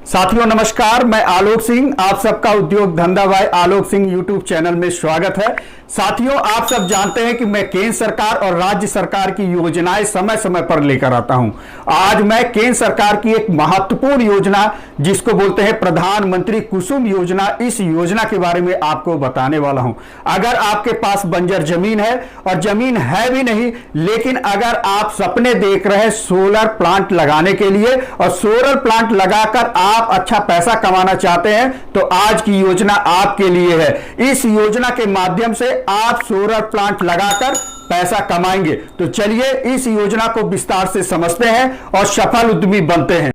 साथियों नमस्कार, मैं आलोक सिंह, आप सबका उद्योग धंधा भाई आलोक सिंह यूट्यूब चैनल में स्वागत है। साथियों, आप सब जानते हैं कि मैं केंद्र सरकार और राज्य सरकार की योजनाएं समय समय पर लेकर आता हूं। आज मैं केंद्र सरकार की एक महत्वपूर्ण योजना जिसको बोलते हैं प्रधानमंत्री कुसुम योजना, इस योजना के बारे में आपको बताने वाला हूं। अगर आपके पास बंजर जमीन है और जमीन है भी नहीं, लेकिन अगर आप सपने देख रहे हैं सोलर प्लांट लगाने के लिए और सोलर प्लांट लगाकर आप अच्छा पैसा कमाना चाहते हैं, तो आज की योजना आपके लिए है। इस योजना के माध्यम से आप सोलर प्लांट लगाकर पैसा कमाएंगे। तो चलिए इस योजना को विस्तार से समझते हैं और सफल उद्यमी बनते हैं।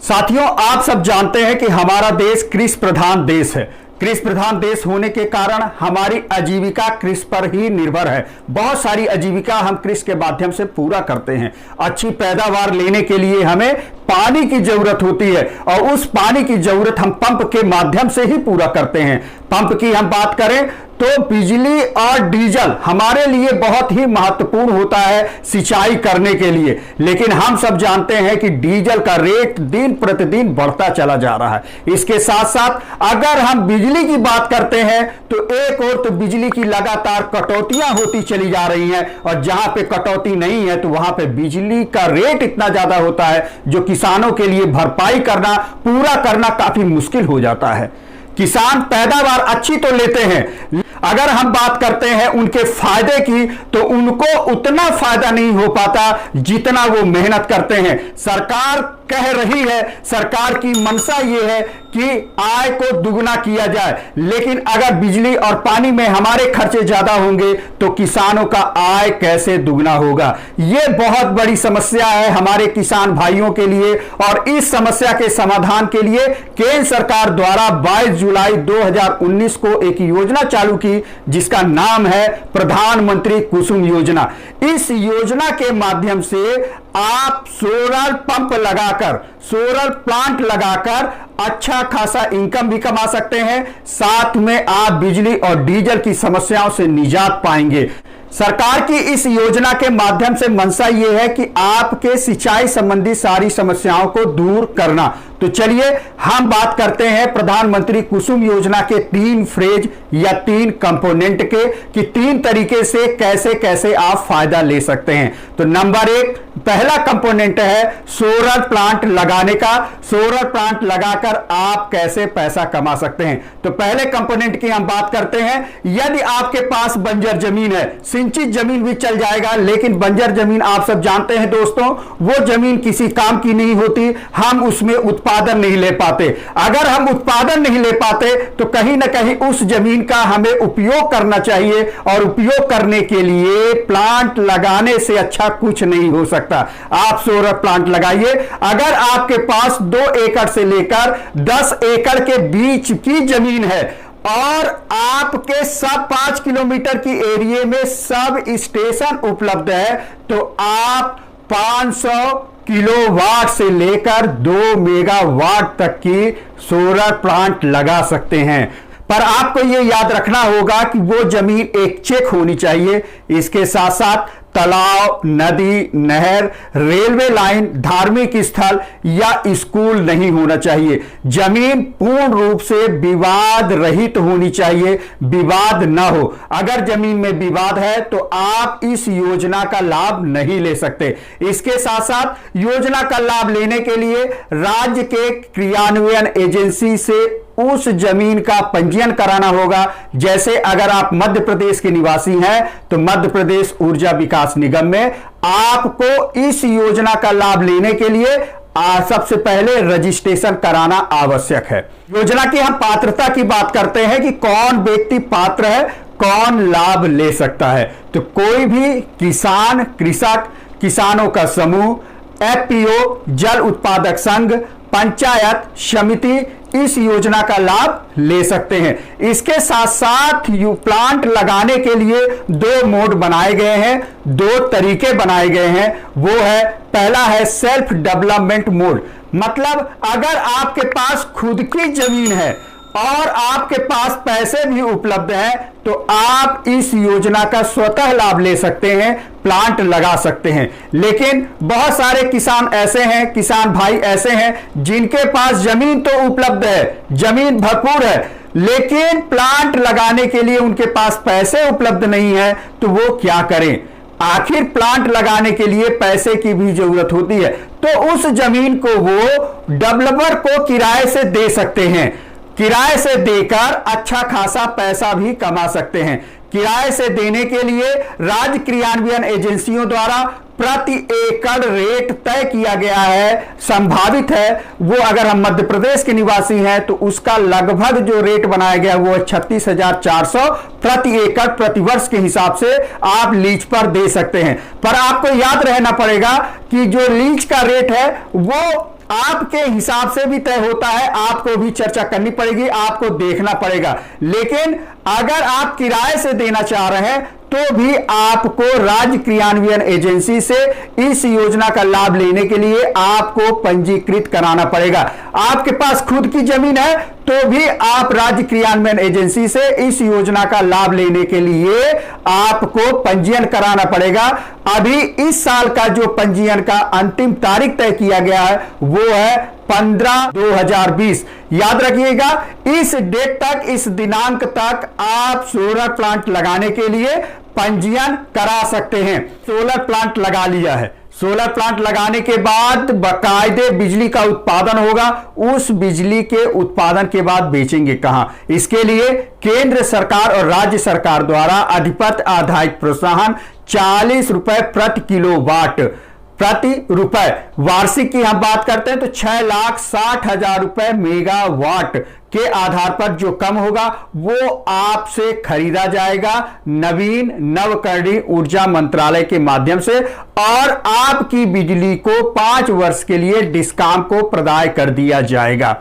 साथियों, आप सब जानते हैं कि हमारा देश कृषि प्रधान देश है। कृषि प्रधान देश होने के कारण हमारी आजीविका कृषि पर ही निर्भर है। बहुत सारी आजीविका हम कृषि के माध्यम से पूरा करते हैं। अच्छी पैदावार लेने के लिए हमें पानी की जरूरत होती है और उस पानी की जरूरत हम पंप के माध्यम से ही पूरा करते हैं। पंप की हम बात करें तो बिजली और डीजल हमारे लिए बहुत ही महत्वपूर्ण होता है सिंचाई करने के लिए, लेकिन हम सब जानते हैं कि डीजल का रेट दिन प्रतिदिन बढ़ता चला जा रहा है। इसके साथ साथ अगर हम बिजली की बात करते हैं तो एक और तो बिजली की लगातार कटौतियां होती चली जा रही हैं और जहां पे कटौती नहीं है तो वहां पे बिजली का रेट इतना ज्यादा होता है जो किसानों के लिए भरपाई करना, पूरा करना काफी मुश्किल हो जाता है। किसान पैदावार अच्छी तो लेते हैं, अगर हम बात करते हैं उनके फायदे की तो उनको उतना फायदा नहीं हो पाता जितना वो मेहनत करते हैं। सरकार कह रही है, सरकार की मंशा ये है कि आय को दुगना किया जाए, लेकिन अगर बिजली और पानी में हमारे खर्चे ज्यादा होंगे तो किसानों का आय कैसे दुगना होगा। ये बहुत बड़ी समस्या है हमारे किसान भाइयों के लिए और इस समस्या के समाधान के लिए केंद्र सरकार द्वारा 22 जुलाई 2019 को एक योजना चालू की जिसका नाम है प्रधानमंत्री कुसुम योजना। इस योजना के माध्यम से आप सोलर पंप लगाकर, सोलर प्लांट लगाकर अच्छा खासा इनकम भी कमा सकते हैं, साथ में आप बिजली और डीजल की समस्याओं से निजात पाएंगे। सरकार की इस योजना के माध्यम से मंशा यह है कि आपके सिंचाई संबंधी सारी समस्याओं को दूर करना। तो चलिए हम बात करते हैं प्रधानमंत्री कुसुम योजना के 3 फेज या 3 कंपोनेंट के कि 3 तरीके से कैसे कैसे आप फायदा ले सकते हैं। तो नंबर 1, पहला कंपोनेंट है सोलर प्लांट लगाने का। सोलर प्लांट लगाकर आप कैसे पैसा कमा सकते हैं। तो पहले कंपोनेंट की हम बात करते हैं। यदि आपके पास बंजर जमीन है, सिंचित जमीन भी चल जाएगा, लेकिन बंजर जमीन आप सब जानते हैं दोस्तों, वो जमीन किसी काम की नहीं होती, हम उसमें उत्पादन नहीं ले पाते। अगर हम उत्पादन नहीं ले पाते तो कहीं ना कहीं उस जमीन का हमें उपयोग करना चाहिए और उपयोग करने के लिए प्लांट लगाने से अच्छा कुछ नहीं हो सकता। आप सोलर प्लांट लगाइए। अगर आपके पास 2 एकड़ से लेकर 10 एकड़ के बीच की जमीन है और आपके सब 5 किलोमीटर की एरिया में सब स्टेशन उपलब्ध है, तो आप 500 किलोवाट से लेकर 2 मेगावाट तक की सोलर प्लांट लगा सकते हैं। पर आपको यह याद रखना होगा कि वो जमीन एक चेक होनी चाहिए। इसके साथ साथ तालाब, नदी, नहर, रेलवे लाइन, धार्मिक स्थल या स्कूल नहीं होना चाहिए। जमीन पूर्ण रूप से विवाद रहित होनी चाहिए, विवाद ना हो। अगर जमीन में विवाद है तो आप इस योजना का लाभ नहीं ले सकते। इसके साथ साथ योजना का लाभ लेने के लिए राज्य के क्रियान्वयन एजेंसी से उस जमीन का पंजीयन कराना होगा। जैसे अगर आप मध्य प्रदेश के निवासी हैं तो मध्य प्रदेश ऊर्जा विकास निगम में आपको इस योजना का लाभ लेने के लिए सबसे पहले रजिस्ट्रेशन कराना आवश्यक है। योजना की हम पात्रता की बात करते हैं कि कौन व्यक्ति पात्र है, कौन लाभ ले सकता है। तो कोई भी किसान, कृषक, किसानों का समूह, एफपीओ, जल उत्पादक संघ, पंचायत समिति इस योजना का लाभ ले सकते हैं। इसके साथ साथ प्लांट लगाने के लिए 2 मोड बनाए गए हैं, 2 तरीके बनाए गए हैं। वो है, पहला है सेल्फ डेवलपमेंट मोड, मतलब अगर आपके पास खुद की जमीन है और आपके पास पैसे भी उपलब्ध हैं तो आप इस योजना का स्वतः लाभ ले सकते हैं, प्लांट लगा सकते हैं। लेकिन बहुत सारे किसान ऐसे हैं, किसान भाई ऐसे हैं जिनके पास जमीन तो उपलब्ध है, जमीन भरपूर है, लेकिन प्लांट लगाने के लिए उनके पास पैसे उपलब्ध नहीं है। तो वो क्या करें? आखिर प्लांट लगाने के लिए पैसे की भी जरूरत होती है, तो उस जमीन को वो डेवलपर को किराए से दे सकते हैं। किराए से देकर अच्छा खासा पैसा भी कमा सकते हैं। किराए से देने के लिए राज्य क्रियान्वयन एजेंसियों द्वारा प्रति एकड़ रेट तय किया गया है, संभावित है। वो अगर हम मध्य प्रदेश के निवासी हैं तो उसका लगभग जो रेट बनाया गया वो 36,400 प्रति एकड़ प्रति वर्ष के हिसाब से आप लीज पर दे सकते हैं। पर आपको याद रहना पड़ेगा कि जो लीज का रेट है वो आपके हिसाब से भी तय होता है, आपको भी चर्चा करनी पड़ेगी, आपको देखना पड़ेगा। लेकिन अगर आप किराए से देना चाह रहे हैं तो भी आपको राज्य क्रियान्वयन एजेंसी से इस योजना का लाभ लेने के लिए आपको पंजीकृत कराना पड़ेगा। आपके पास खुद की जमीन है तो भी आप राज्य क्रियान्वयन एजेंसी से इस योजना का लाभ लेने के लिए आपको पंजीयन कराना पड़ेगा। अभी इस साल का जो पंजीयन का अंतिम तारीख तय किया गया है वो है 15/2020। याद रखिएगा, इस डेट तक, इस दिनांक तक आप सोलर प्लांट लगाने के लिए पंजीयन करा सकते हैं। सोलर प्लांट लगा लिया है, सोलर प्लांट लगाने के बाद बाकायदे बिजली का उत्पादन होगा। उस बिजली के उत्पादन के बाद बेचेंगे कहां? इसके लिए केंद्र सरकार और राज्य सरकार द्वारा अधिपत्र आधारित प्रोत्साहन 40 रुपए प्रति किलोवाट प्रति रुपए, वार्षिक की हम बात करते हैं तो 6,60,000 रुपए मेगावाट के आधार पर जो कम होगा वो आपसे खरीदा जाएगा नवीन नवकरणीय ऊर्जा मंत्रालय के माध्यम से, और आपकी बिजली को 5 वर्ष के लिए डिस्काम को प्रदान कर दिया जाएगा।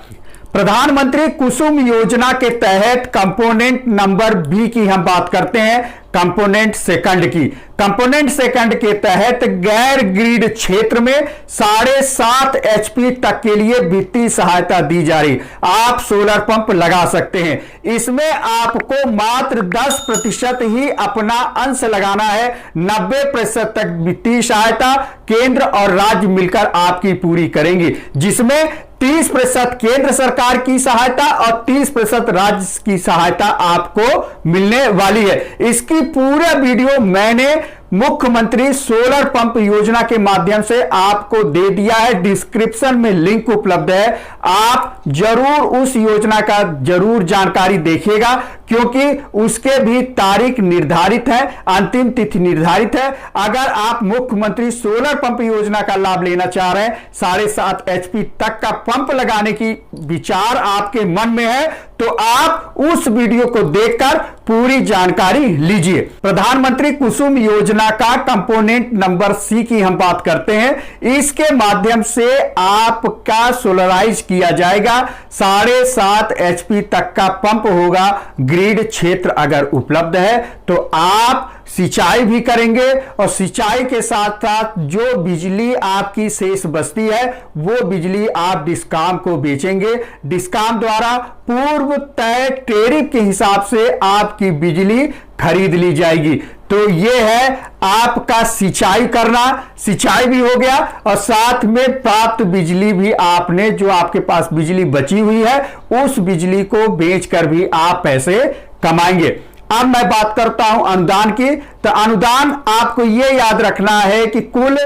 प्रधानमंत्री कुसुम योजना के तहत कंपोनेंट नंबर बी की हम बात करते हैं, कंपोनेंट सेकंड की। कंपोनेंट सेकंड के तहत गैर ग्रिड क्षेत्र में 7.5 HP तक के लिए वित्तीय सहायता दी जा रही। आप सोलर पंप लगा सकते हैं। इसमें आपको मात्र 10% ही अपना अंश लगाना है। 90% तक वित्तीय सहायता केंद्र और राज्य मिलकर आपकी पूरी करेंगे, जिसमें 30% केंद्र सरकार की सहायता और 30% राज्य की सहायता आपको मिलने वाली है। इसकी पूरा वीडियो मैंने मुख्यमंत्री सोलर पंप योजना के माध्यम से आपको दे दिया है, डिस्क्रिप्शन में लिंक उपलब्ध है। आप जरूर उस योजना का जरूर जानकारी देखिएगा, क्योंकि उसके भी तारीख निर्धारित है, अंतिम तिथि निर्धारित है। अगर आप मुख्यमंत्री सोलर पंप योजना का लाभ लेना चाह रहे हैं, 7.5 HP तक का पंप लगाने की विचार आपके मन में है, तो आप उस वीडियो को देखकर पूरी जानकारी लीजिए। प्रधानमंत्री कुसुम योजना का कंपोनेंट नंबर सी की हम बात करते हैं। इसके माध्यम से आपका सोलराइज किया जाएगा, 7.5 HP तक का पंप होगा। ग्रिड क्षेत्र अगर उपलब्ध है तो आप सिंचाई भी करेंगे, और सिंचाई के साथ साथ जो बिजली आपकी शेष बचती है वो बिजली आप डिस्काम को बेचेंगे। डिस्काम द्वारा पूर्व तय टैरिफ के हिसाब से आपकी बिजली खरीद ली जाएगी। तो ये है आपका सिंचाई करना, सिंचाई भी हो गया और साथ में प्राप्त बिजली भी आपने, जो आपके पास बिजली बची हुई है उस बिजली को बेचकर भी आप पैसे कमाएंगे। अब मैं बात करता हूं अनुदान की। तो अनुदान आपको यह याद रखना है कि कुल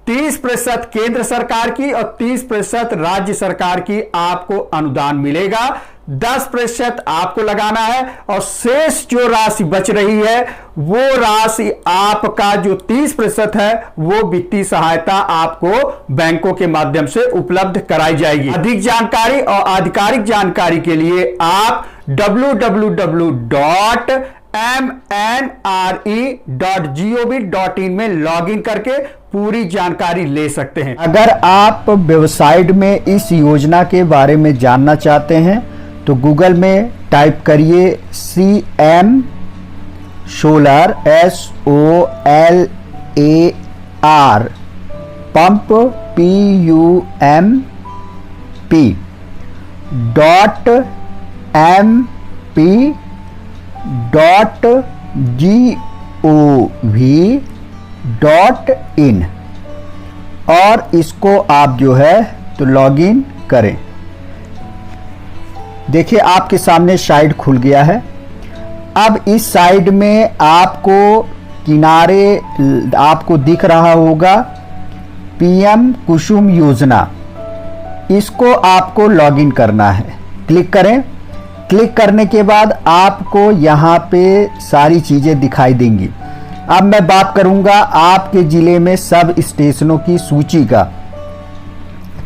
30% केंद्र सरकार की और 30% राज्य सरकार की आपको अनुदान मिलेगा। 10% आपको लगाना है और शेष जो राशि बच रही है वो राशि आपका जो 30% है वो वित्तीय सहायता आपको बैंकों के माध्यम से उपलब्ध कराई जाएगी। अधिक जानकारी और आधिकारिक जानकारी के लिए आप www.mnre.gov.in में लॉगिन करके पूरी जानकारी ले सकते हैं। अगर आप वेबसाइट में इस योजना के बारे में जानना चाहते हैं तो गूगल में टाइप करिए CM solar SOLAR pump PUMP .MP .gov.in और इसको आप जो है तो लॉगिन करें। देखिए आपके सामने साइट खुल गया है। अब इस साइड में आपको किनारे आपको दिख रहा होगा पीएम कुसुम योजना, इसको आपको लॉगिन करना है। क्लिक करें। क्लिक करने के बाद आपको यहाँ पे सारी चीज़ें दिखाई देंगी। अब मैं बात करूँगा आपके ज़िले में सब स्टेशनों की सूची का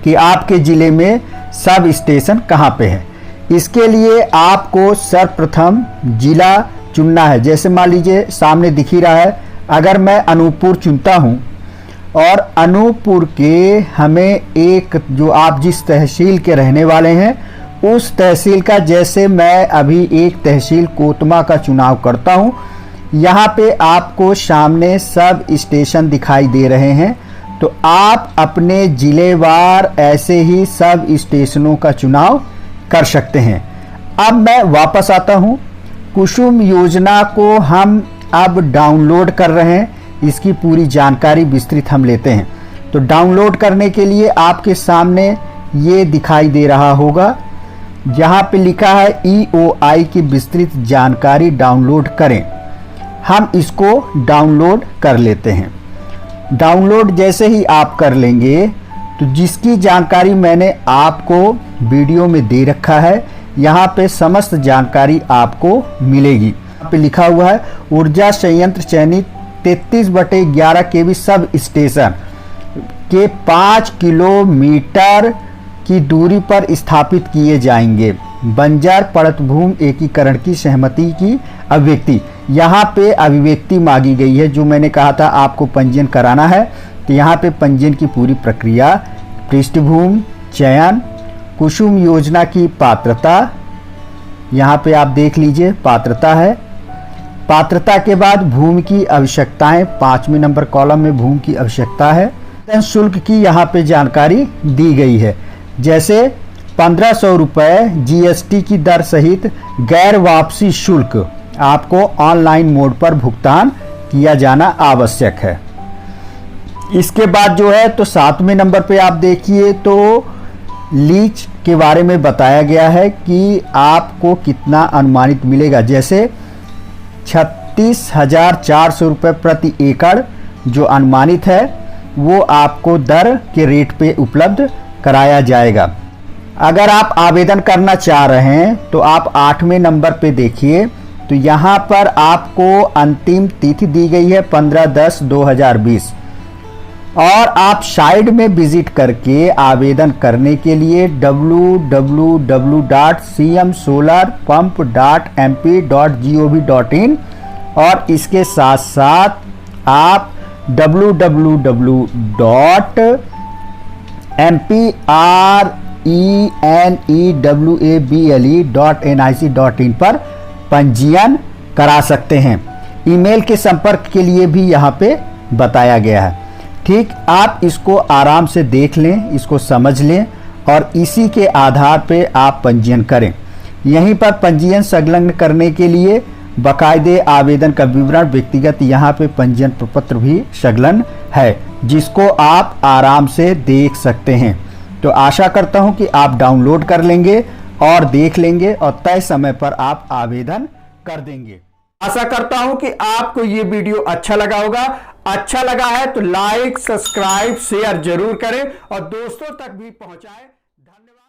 कि आपके ज़िले में सब स्टेशन कहाँ पे है। इसके लिए आपको सर्वप्रथम ज़िला चुनना है। जैसे मान लीजिए सामने दिख ही रहा है, अगर मैं अनूपपुर चुनता हूँ और अनूपपुर के हमें एक जो आप जिस तहसील के रहने वाले हैं उस तहसील का, जैसे मैं अभी एक तहसील कोतमा का चुनाव करता हूँ, यहाँ पे आपको सामने सब स्टेशन दिखाई दे रहे हैं। तो आप अपने ज़िलेवार ऐसे ही सब स्टेशनों का चुनाव कर सकते हैं। अब मैं वापस आता हूँ। कुसुम योजना को हम अब डाउनलोड कर रहे हैं, इसकी पूरी जानकारी विस्तृत हम लेते हैं। तो डाउनलोड करने के लिए आपके सामने ये दिखाई दे रहा होगा, जहाँ पे लिखा है EOI की विस्तृत जानकारी डाउनलोड करें। हम इसको डाउनलोड कर लेते हैं। डाउनलोड जैसे ही आप कर लेंगे तो जिसकी जानकारी मैंने आपको वीडियो में दे रखा है, यहाँ पे समस्त जानकारी आपको मिलेगी। यहाँ पे लिखा हुआ है ऊर्जा संयंत्र चयनित 33/11 केवी सब स्टेशन के 5 किलोमीटर की दूरी पर स्थापित किए जाएंगे। बंजर परतभूमि एकीकरण की सहमति की अभिव्यक्ति, यहाँ पे अभिव्यक्ति मांगी गई है। जो मैंने कहा था आपको पंजीयन कराना है, तो यहाँ पे पंजीयन की पूरी प्रक्रिया, पृष्ठभूमि, चयन, कुसुम योजना की पात्रता, यहाँ पे आप देख लीजिए पात्रता है। पात्रता के बाद भूमि की आवश्यकताएं, 5वें नंबर कॉलम में भूमि की आवश्यकता है। शुल्क की यहाँ पे जानकारी दी गई है, जैसे 1500 रुपये GST की दर सहित गैर वापसी शुल्क आपको ऑनलाइन मोड पर भुगतान किया जाना आवश्यक है। इसके बाद जो है तो 7वें नंबर पे आप देखिए तो लीज के बारे में बताया गया है कि आपको कितना अनुमानित मिलेगा। जैसे 36,400 रुपये प्रति एकड़ जो अनुमानित है वो आपको दर के रेट पे उपलब्ध कराया जाएगा। अगर आप आवेदन करना चाह रहे हैं तो आप 8वें नंबर पे देखिए, तो यहाँ पर आपको अंतिम तिथि दी गई है 15/10/2020 और आप साइट में विजिट करके आवेदन करने के लिए www.cmsolarpump.mp.gov.in और इसके साथ साथ आप www.mpreenewable.nic.in पर पंजीयन करा सकते हैं। ईमेल के संपर्क के लिए भी यहाँ पे बताया गया है। ठीक, आप इसको आराम से देख लें, इसको समझ लें और इसी के आधार पे आप पंजीयन करें। यहीं पर पंजीयन संलग्न करने के लिए बाकायदे आवेदन का विवरण, व्यक्तिगत यहाँ पे पंजीयन प्रपत्र भी संलग्न है, जिसको आप आराम से देख सकते हैं। तो आशा करता हूँ कि आप डाउनलोड कर लेंगे और देख लेंगे और तय समय पर आप आवेदन कर देंगे। आशा करता हूं कि आपको ये वीडियो अच्छा लगा होगा। अच्छा लगा है तो लाइक, सब्सक्राइब, शेयर जरूर करें और दोस्तों तक भी पहुंचाएं। धन्यवाद।